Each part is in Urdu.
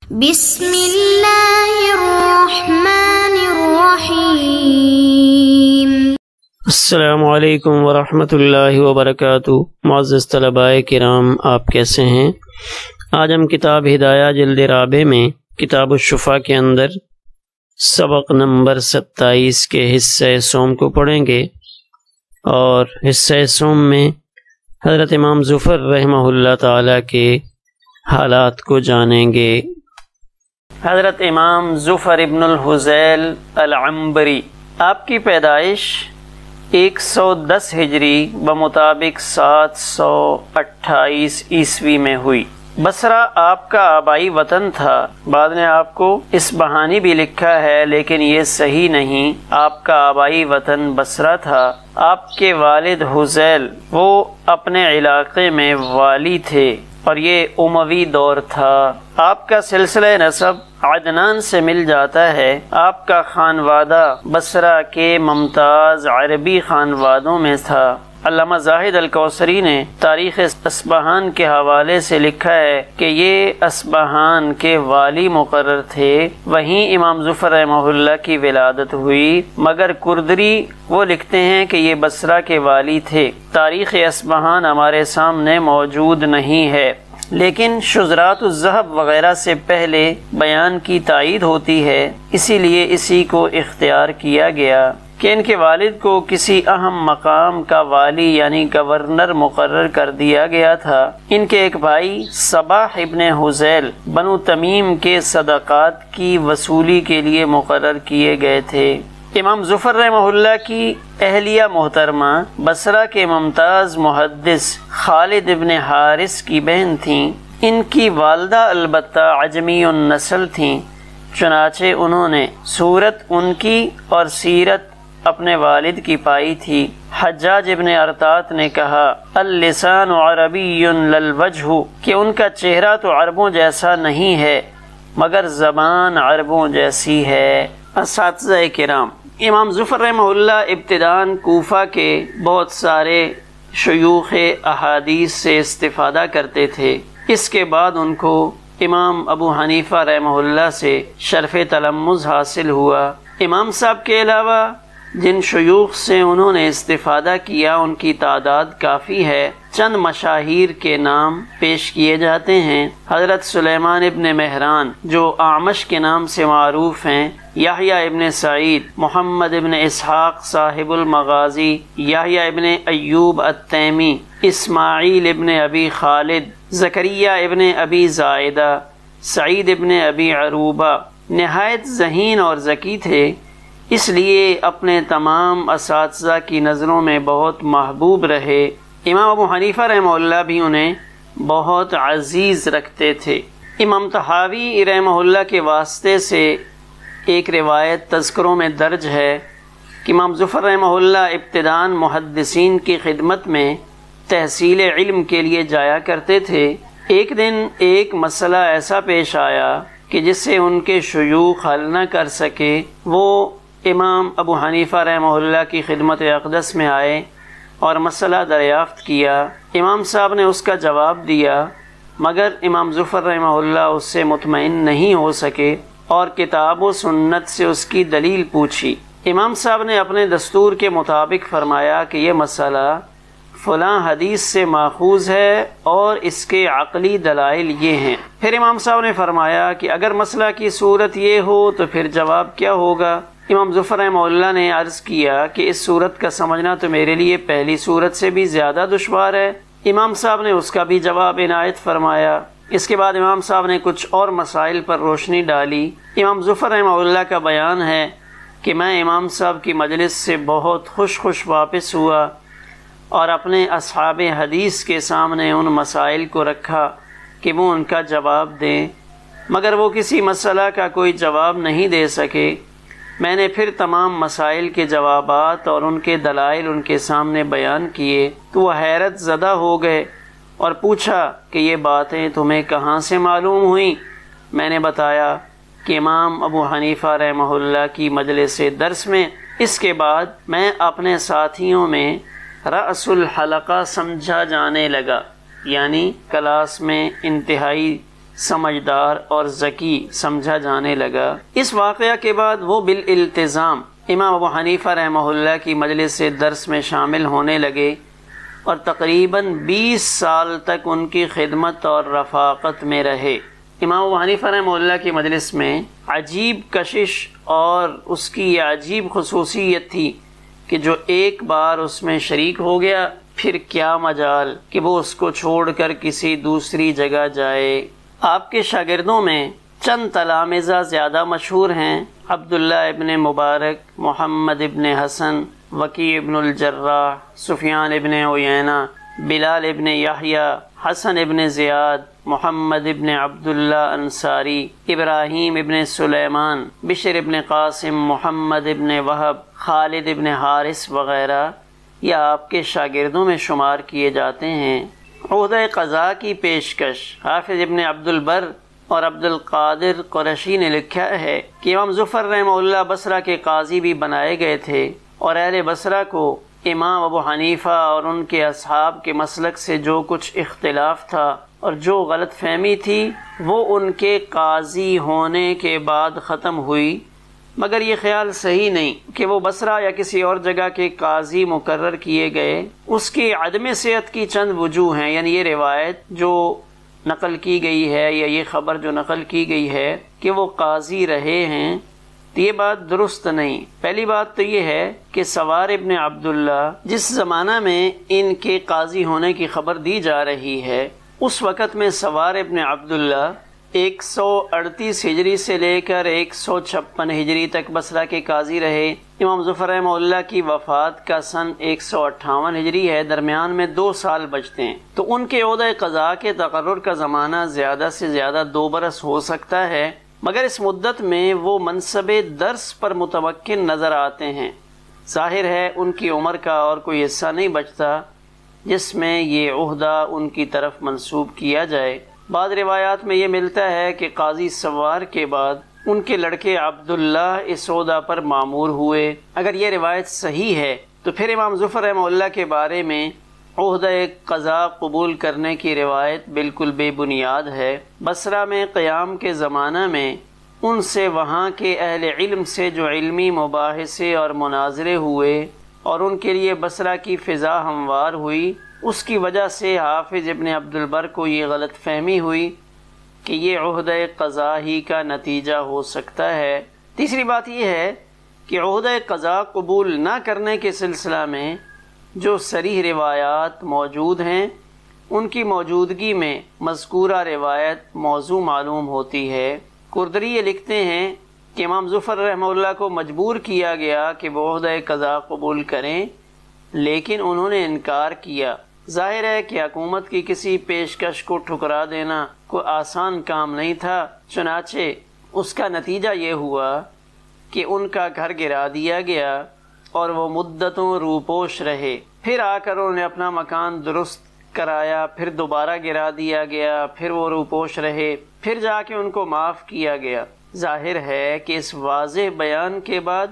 بسم اللہ الرحمن الرحیم۔ السلام علیکم ورحمۃ اللہ وبرکاتہ۔ معزز طلباء کرام، آپ کیسے ہیں؟ آج ہم کتاب ہدایہ جلد رابع میں کتاب الشفا کے اندر سبق نمبر 27 کے حصہ سوم کو پڑھیں گے، اور حصہ سوم میں حضرت امام ظفر رحمہ اللہ تعالی کے حالات کو جانیں گے۔ حضرت امام ظفر ابن الحذیل العنبری، آپ کی پیدائش 110 ہجری بمطابق 728 عیسوی میں ہوئی۔ بصرہ آپ کا آبائی وطن تھا۔ بعد نے آپ کو اصبہانی بھی لکھا ہے، لیکن یہ صحیح نہیں۔ آپ کا آبائی وطن بصرہ تھا۔ آپ کے والد حذیل وہ اپنے علاقے میں والی تھے، اور یہ اموی دور تھا۔ آپ کا سلسلہ نسب عدنان سے مل جاتا ہے۔ آپ کا خانوادہ بصرہ کے ممتاز عربی خانوادوں میں تھا۔ علامہ زاہد الکوثری نے تاریخ اصبہان کے حوالے سے لکھا ہے کہ یہ اصبہان کے والی مقرر تھے، وہیں امام ظفر رحمہ اللہ کی ولادت ہوئی، مگر کردری وہ لکھتے ہیں کہ یہ بصرہ کے والی تھے۔ تاریخ اصبہان ہمارے سامنے موجود نہیں ہے، لیکن شذرات الذہب وغیرہ سے پہلے بیان کی تائید ہوتی ہے، اسی لیے اسی کو اختیار کیا گیا کہ ان کے والد کو کسی اہم مقام کا والی یعنی گورنر مقرر کر دیا گیا تھا۔ ان کے ایک بھائی صباح ابن حذیل بنو تمیم کے صدقات کی وصولی کے لیے مقرر کیے گئے تھے۔ امام ظفر رحمہ اللہ کی اہلیہ محترمہ بصرہ کے ممتاز محدث خالد ابن حارث کی بہن تھیں۔ ان کی والدہ البتہ عجمی النسل تھیں، چنانچہ انہوں نے صورت ان کی اور سیرت اپنے والد کی پائی تھی۔ حجاج ابن ارطاط نے کہا اللسان عربی للوجہ، کہ ان کا چہرہ تو عربوں جیسا نہیں ہے مگر زبان عربوں جیسی ہے۔ اساتذہ کرام، امام ظفر رحمہ اللہ ابتداً کوفہ کے بہت سارے شیوخ احادیث سے استفادہ کرتے تھے۔ اس کے بعد ان کو امام ابو حنیفہ رحمہ اللہ سے شرف تلمذ حاصل ہوا۔ امام صاحب کے علاوہ جن شیوخ سے انہوں نے استفادہ کیا ان کی تعداد کافی ہے۔ چند مشاہیر کے نام پیش کیے جاتے ہیں۔ حضرت سلیمان ابن مہران جو اعمش کے نام سے معروف ہیں، یحییٰ ابن سعید، محمد ابن اسحاق صاحب المغازی، یحییٰ ابن ایوب التیمی، اسماعیل ابن ابی خالد، زکریا ابن ابی زائدہ، سعید ابن ابی عروبہ نہایت ذہین اور ذکی تھے، اس لیے اپنے تمام اساتذہ کی نظروں میں بہت محبوب رہے۔ امام ابو حنیفہ رحمہ اللہ بھی انہیں بہت عزیز رکھتے تھے۔ امام طحاوی رحمہ اللہ کے واسطے سے ایک روایت تذکروں میں درج ہے کہ امام ظفر رحمہ اللہ ابتداً محدثین کی خدمت میں تحصیل علم کے لیے جایا کرتے تھے۔ ایک دن ایک مسئلہ ایسا پیش آیا کہ جس سے ان کے شیوخ حل نہ کر سکے۔ وہ امام ابو حنیفہ رحمہ اللہ کی خدمت اقدس میں آئے اور مسئلہ دریافت کیا۔ امام صاحب نے اس کا جواب دیا، مگر امام ظفر رحمہ اللہ اس سے مطمئن نہیں ہو سکے اور کتاب و سنت سے اس کی دلیل پوچھی۔ امام صاحب نے اپنے دستور کے مطابق فرمایا کہ یہ مسئلہ فلاں حدیث سے ماخوذ ہے اور اس کے عقلی دلائل یہ ہیں۔ پھر امام صاحب نے فرمایا کہ اگر مسئلہ کی صورت یہ ہو تو پھر جواب کیا ہوگا؟ امام ظفر رحمہ اللہ نے عرض کیا کہ اس صورت کا سمجھنا تو میرے لیے پہلی صورت سے بھی زیادہ دشوار ہے۔ امام صاحب نے اس کا بھی جواب عنایت فرمایا۔ اس کے بعد امام صاحب نے کچھ اور مسائل پر روشنی ڈالی۔ امام ظفر رحمہ اللہ کا بیان ہے کہ میں امام صاحب کی مجلس سے بہت خوش واپس ہوا اور اپنے اصحاب حدیث کے سامنے ان مسائل کو رکھا کہ وہ ان کا جواب دیں، مگر وہ کسی مسئلہ کا کوئی جواب نہیں دے سکے۔ میں نے پھر تمام مسائل کے جوابات اور ان کے دلائل ان کے سامنے بیان کیے تو وہ حیرت زدہ ہو گئے اور پوچھا کہ یہ باتیں تمہیں کہاں سے معلوم ہوئیں؟ میں نے بتایا کہ امام ابو حنیفہ رحمہ اللہ کی مجلس درس میں۔ اس کے بعد میں اپنے ساتھیوں میں رأس الحلقہ سمجھا جانے لگا، یعنی کلاس میں انتہائی سمجھدار اور ذکی سمجھا جانے لگا۔ اس واقعہ کے بعد وہ بالالتزام امام ابو حنیفہ رحمہ اللہ کی مجلس درس میں شامل ہونے لگے اور تقریباً 20 سال تک ان کی خدمت اور رفاقت میں رہے۔ امام ابو حنیفہ رحمہ اللہ کی مجلس میں عجیب کشش اور اس کی یہ عجیب خصوصیت تھی کہ جو ایک بار اس میں شریک ہو گیا پھر کیا مجال کہ وہ اس کو چھوڑ کر کسی دوسری جگہ جائے۔ آپ کے شاگردوں میں چند تلامذہ زیادہ مشہور ہیں: عبداللہ ابن مبارک، محمد ابن حسن، وکیع ابن الجراح، سفیان ابن عیینہ، بلال ابن یحییٰ، حسن ابن زیاد، محمد ابن عبداللہ انصاری، ابراہیم ابن سلیمان، بشر ابن قاسم، محمد ابن وہب، خالد ابن حارث وغیرہ یہ آپ کے شاگردوں میں شمار کیے جاتے ہیں۔ عہدہ قضاء کی پیشکش حافظ ابن عبد البر اور عبد القادر قرشی نے لکھا ہے کہ امام ظفر رحمہ اللہ بصرہ کے قاضی بھی بنائے گئے تھے اور اہل بصرہ کو امام ابو حنیفہ اور ان کے اصحاب کے مسلک سے جو کچھ اختلاف تھا اور جو غلط فہمی تھی وہ ان کے قاضی ہونے کے بعد ختم ہوئی، مگر یہ خیال صحیح نہیں کہ وہ بصرہ یا کسی اور جگہ کے قاضی مقرر کیے گئے۔ اس کی عدم صحت کی چند وجوہ ہیں، یعنی یہ روایت جو نقل کی گئی ہے یا یہ خبر جو نقل کی گئی ہے کہ وہ قاضی رہے ہیں، تو یہ بات درست نہیں۔ پہلی بات تو یہ ہے کہ سوار ابن عبداللہ جس زمانہ میں ان کے قاضی ہونے کی خبر دی جا رہی ہے اس وقت میں سوار ابن عبداللہ 138 ہجری سے لے کر 156 ہجری تک بصرہ کے قاضی رہے۔ امام ظفر رحمہ اللہ کی وفات کا سن 158 ہجری ہے، درمیان میں 2 سال بچتے ہیں، تو ان کے عہدہ قضاء کے تقرر کا زمانہ زیادہ سے زیادہ 2 برس ہو سکتا ہے، مگر اس مدت میں وہ منصب درس پر متمکن نظر آتے ہیں۔ ظاہر ہے ان کی عمر کا اور کوئی حصہ نہیں بچتا جس میں یہ عہدہ ان کی طرف منسوب کیا جائے۔ بعض روایات میں یہ ملتا ہے کہ قاضی سوار کے بعد ان کے لڑکے عبداللہ اس عہدہ پر مامور ہوئے۔ اگر یہ روایت صحیح ہے تو پھر امام ظفر رحمہ اللہ کے بارے میں عہدہ قضاء قبول کرنے کی روایت بالکل بے بنیاد ہے۔ بصرہ میں قیام کے زمانہ میں ان سے وہاں کے اہل علم سے جو علمی مباحثے اور مناظرے ہوئے اور ان کے لیے بصرہ کی فضا ہموار ہوئی، اس کی وجہ سے حافظ ابن عبد البر کو یہ غلط فہمی ہوئی کہ یہ عہدہ قضاء ہی کا نتیجہ ہو سکتا ہے۔ تیسری بات یہ ہے کہ عہدہ قضاء قبول نہ کرنے کے سلسلہ میں جو صریح روایات موجود ہیں ان کی موجودگی میں مذکورہ روایت موضوع معلوم ہوتی ہے۔ قردری یہ لکھتے ہیں کہ امام ظفر رحمہ اللہ کو مجبور کیا گیا کہ وہ عہدہ قضاء قبول کریں، لیکن انہوں نے انکار کیا۔ ظاہر ہے کہ حکومت کی کسی پیشکش کو ٹھکرا دینا کوئی آسان کام نہیں تھا، چنانچہ اس کا نتیجہ یہ ہوا کہ ان کا گھر گرا دیا گیا اور وہ مدتوں روپوش رہے۔ پھر آ کر انہوں نے اپنا مکان درست کرایا، پھر دوبارہ گرا دیا گیا، پھر وہ روپوش رہے، پھر جا کے ان کو معاف کیا گیا۔ ظاہر ہے کہ اس واضح بیان کے بعد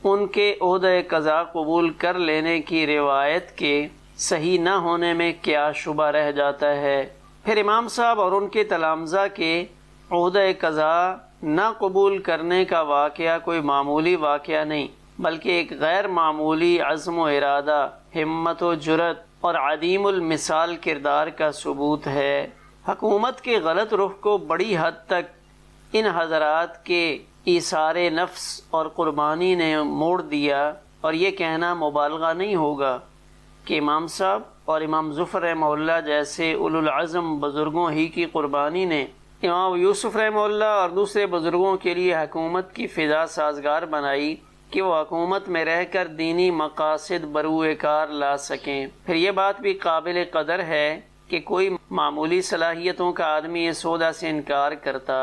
ان کے عہدہ قضاء قبول کر لینے کی روایت کے صحیح نہ ہونے میں کیا شبہ رہ جاتا ہے۔ پھر امام صاحب اور ان کے تلامذہ کے عہدہ قضاء نہ قبول کرنے کا واقعہ کوئی معمولی واقعہ نہیں، بلکہ ایک غیر معمولی عزم و ارادہ، ہمت و جرأت اور عدیم المثال کردار کا ثبوت ہے۔ حکومت کے غلط رخ کو بڑی حد تک ان حضرات کے ایثار نفس اور قربانی نے موڑ دیا، اور یہ کہنا مبالغہ نہیں ہوگا کہ امام صاحب اور امام ظفر رحمہ اللہ جیسے اولو العزم بزرگوں ہی کی قربانی نے امام یوسف رحمہ اللہ اور دوسرے بزرگوں کے لیے حکومت کی فضا سازگار بنائی کہ وہ حکومت میں رہ کر دینی مقاصد بروئے کار لا سکیں۔ پھر یہ بات بھی قابل قدر ہے کہ کوئی معمولی صلاحیتوں کا آدمی اس عہدہ سے انکار کرتا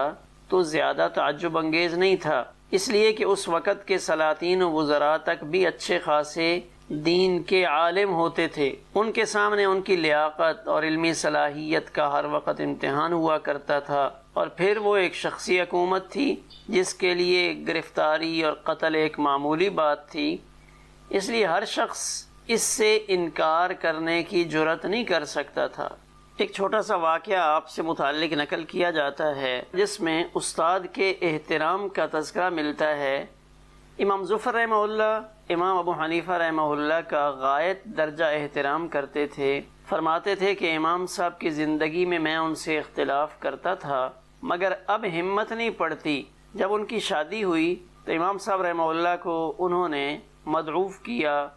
تو زیادہ تعجب انگیز نہیں تھا، اس لیے کہ اس وقت کے سلاطین و وزراء تک بھی اچھے خاصے دین کے عالم ہوتے تھے، ان کے سامنے ان کی لیاقت اور علمی صلاحیت کا ہر وقت امتحان ہوا کرتا تھا، اور پھر وہ ایک شخصی حکومت تھی جس کے لیے گرفتاری اور قتل ایک معمولی بات تھی، اس لیے ہر شخص اس سے انکار کرنے کی جرأت نہیں کر سکتا تھا۔ ایک چھوٹا سا واقعہ آپ سے متعلق نقل کیا جاتا ہے جس میں استاد کے احترام کا تذکرہ ملتا ہے۔ امام ظفر رحمہ اللہ امام ابو حنیفہ رحمہ اللہ کا غایت درجہ احترام کرتے تھے۔ فرماتے تھے کہ امام صاحب کی زندگی میں ان سے اختلاف کرتا تھا مگر اب ہمت نہیں پڑتی۔ جب ان کی شادی ہوئی تو امام صاحب رحمہ اللہ کو انہوں نے مدعوف کیا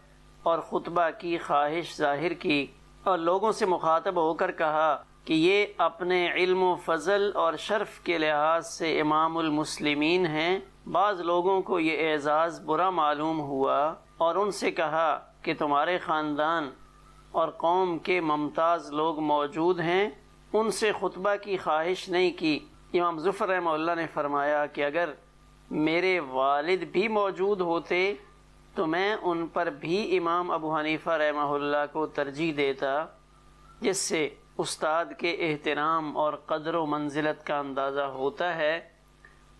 اور خطبہ کی خواہش ظاہر کی اور لوگوں سے مخاطب ہو کر کہا کہ یہ اپنے علم و فضل اور شرف کے لحاظ سے امام المسلمین ہیں۔ بعض لوگوں کو یہ اعزاز برا معلوم ہوا اور ان سے کہا کہ تمہارے خاندان اور قوم کے ممتاز لوگ موجود ہیں، ان سے خطبہ کی خواہش نہیں کی۔ امام ظفر رحمہ اللہ نے فرمایا کہ اگر میرے والد بھی موجود ہوتے تو میں ان پر بھی امام ابو حنیفہ رحمہ اللہ کو ترجیح دیتا، جس سے استاد کے احترام اور قدر و منزلت کا اندازہ ہوتا ہے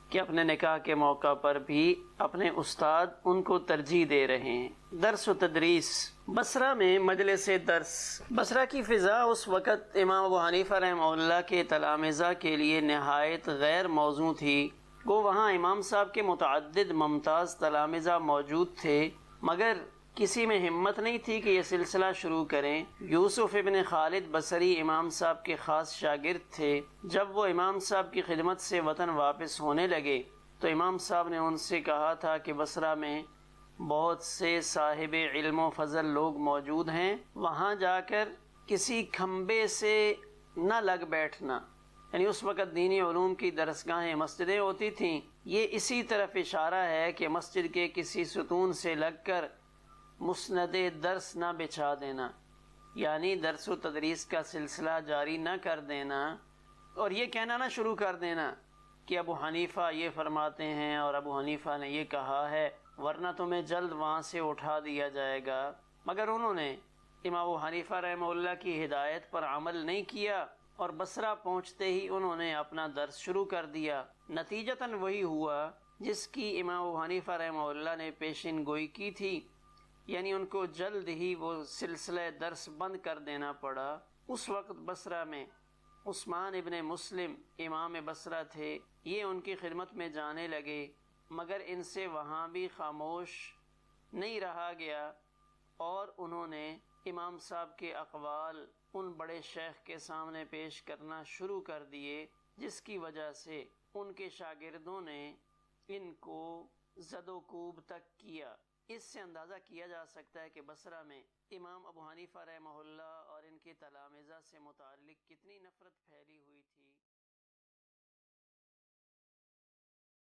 کہ اپنے نکاح کے موقع پر بھی اپنے استاد ان کو ترجیح دے رہے ہیں۔ درس و تدریس۔ بصرہ میں مجلس درس۔ بصرہ کی فضا اس وقت امام ابو حنیفہ رحمہ اللہ کے تلامذہ کے لیے نہایت غیر موزوں تھی۔ وہ وہاں امام صاحب کے متعدد ممتاز تلامذہ موجود تھے مگر کسی میں ہمت نہیں تھی کہ یہ سلسلہ شروع کریں۔ یوسف ابن خالد بصری امام صاحب کے خاص شاگرد تھے۔ جب وہ امام صاحب کی خدمت سے وطن واپس ہونے لگے تو امام صاحب نے ان سے کہا تھا کہ بصرہ میں بہت سے صاحب علم و فضل لوگ موجود ہیں، وہاں جا کر کسی کھمبے سے نہ لگ بیٹھنا۔ یعنی اس وقت دینی علوم کی درسگاہیں مسجدیں ہوتی تھیں، یہ اسی طرف اشارہ ہے کہ مسجد کے کسی ستون سے لگ کر مسند درس نہ بچھا دینا، یعنی درس و تدریس کا سلسلہ جاری نہ کر دینا اور یہ کہنا نہ شروع کر دینا کہ ابو حنیفہ یہ فرماتے ہیں اور ابو حنیفہ نے یہ کہا ہے ورنہ تمہیں جلد وہاں سے اٹھا دیا جائے گا۔ مگر انہوں نے امام ابو حنیفہ رحمہ اللہ کی ہدایت پر عمل نہیں کیا اور بصرہ پہنچتے ہی انہوں نے اپنا درس شروع کر دیا۔ نتیجتاً وہی ہوا جس کی امام ابو حنیفہ رحمہ اللہ نے پیشین گوئی کی تھی، یعنی ان کو جلد ہی وہ سلسلہ درس بند کر دینا پڑا۔ اس وقت بصرہ میں عثمان ابن مسلم امام بصرہ تھے، یہ ان کی خدمت میں جانے لگے مگر ان سے وہاں بھی خاموش نہیں رہا گیا اور انہوں نے امام صاحب کے اقوال ان بڑے شیخ کے سامنے پیش کرنا شروع کر دیے، جس کی وجہ سے ان کے شاگردوں نے ان کو زد و کوب تک کیا۔ اس سے اندازہ کیا جا سکتا ہے کہ بصرہ میں امام ابو حنیفہ رحمہ اللہ اور ان کے تلامذہ سے متعلق کتنی نفرت پھیلی ہوئی تھی۔